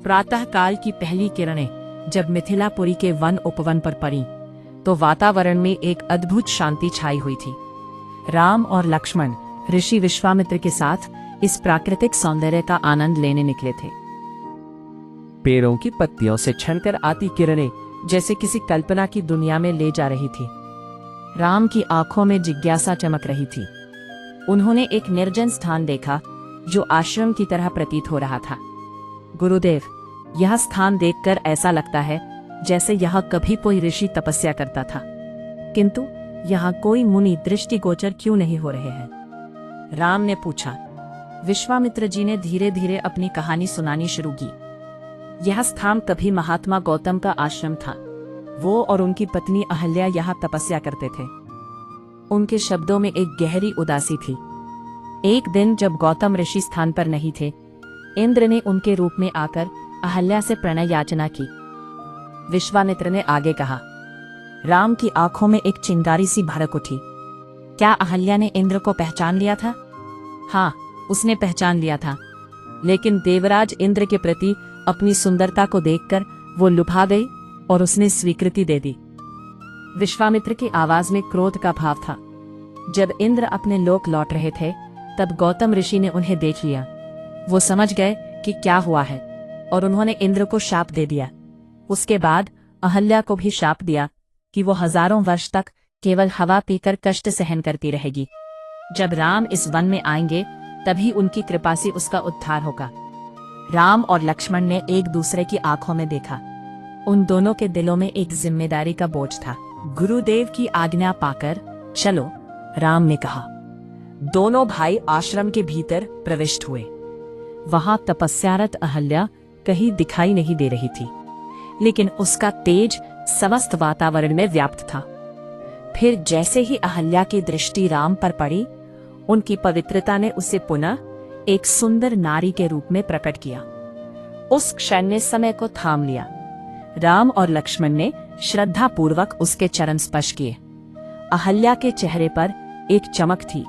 प्रातः काल की पहली किरणें जब मिथिलापुरी के वन उपवन पर पड़ी तो वातावरण में एक अद्भुत शांति छाई हुई थी। राम और लक्ष्मण ऋषि विश्वामित्र के साथ इस प्राकृतिक सौंदर्य का आनंद लेने निकले थे। पेड़ों की पत्तियों से छनकर आती किरणें जैसे किसी कल्पना की दुनिया में ले जा रही थी। राम की आंखों में जिज्ञासा चमक रही थी। उन्होंने एक निर्जन स्थान देखा जो आश्रम की तरह प्रतीत हो रहा था। गुरुदेव, यह स्थान देखकर ऐसा लगता है जैसे यहाँ कभी कोई ऋषि तपस्या करता था, किंतु यहाँ कोई मुनि दृष्टिगोचर क्यों नहीं हो रहे हैं? राम ने पूछा। विश्वामित्र जी ने धीरे धीरे अपनी कहानी सुनानी शुरू की। यह स्थान कभी महात्मा गौतम का आश्रम था। वो और उनकी पत्नी अहल्या यहाँ तपस्या करते थे। उनके शब्दों में एक गहरी उदासी थी। एक दिन जब गौतम ऋषि स्थान पर नहीं थे, इंद्र ने उनके रूप में आकर अहल्या से प्रणय याचना की। विश्वामित्र ने आगे कहा। राम की आंखों में एक चिंगारी सी भड़क उठी। क्या अहल्या ने इंद्र को पहचान लिया था? हाँ, उसने पहचान लिया था, लेकिन देवराज इंद्र के प्रति अपनी सुंदरता को देखकर वो लुभा गई और उसने स्वीकृति दे दी। विश्वामित्र की आवाज में क्रोध का भाव था। जब इंद्र अपने लोक लौट रहे थे तब गौतम ऋषि ने उन्हें देख लिया। वो समझ गए कि क्या हुआ है और उन्होंने इंद्र को शाप दे दिया। उसके बाद अहल्या को भी शाप दिया कि वो हजारों वर्ष तक केवल हवा पीकर कष्ट सहन करती रहेगी। जब राम इस वन में आएंगे तभी उनकी कृपा से उसका उद्धार होगा। राम और लक्ष्मण ने एक दूसरे की आंखों में देखा। उन दोनों के दिलों में एक जिम्मेदारी का बोझ था। गुरुदेव की आज्ञा पाकर चलो, राम ने कहा। दोनों भाई आश्रम के भीतर प्रविष्ट हुए। वहां तपस्यारत अहल्या कहीं दिखाई नहीं दे रही थी, लेकिन उसका तेज समस्त वातावरण में व्याप्त था। फिर जैसे ही अहल्या की दृष्टि राम पर पड़ी, उनकी पवित्रता ने उसे पुनः एक सुंदर नारी के रूप में प्रकट किया। उस क्षण ने समय को थाम लिया। राम और लक्ष्मण ने श्रद्धापूर्वक उसके चरण स्पर्श किए। अहल्या के चेहरे पर एक चमक थी,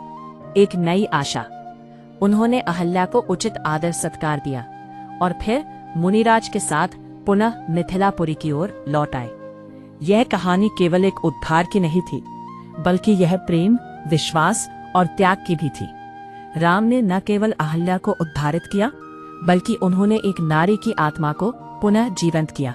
एक नई आशा। उन्होंने अहल्या को उचित आदर सत्कार दिया और फिर मुनिराज के साथ पुनः मिथिलापुरी की ओर लौट आए। यह कहानी केवल एक उद्धार की नहीं थी, बल्कि यह प्रेम, विश्वास और त्याग की भी थी। राम ने न केवल अहल्या को उद्धारित किया, बल्कि उन्होंने एक नारी की आत्मा को पुनः जीवंत किया।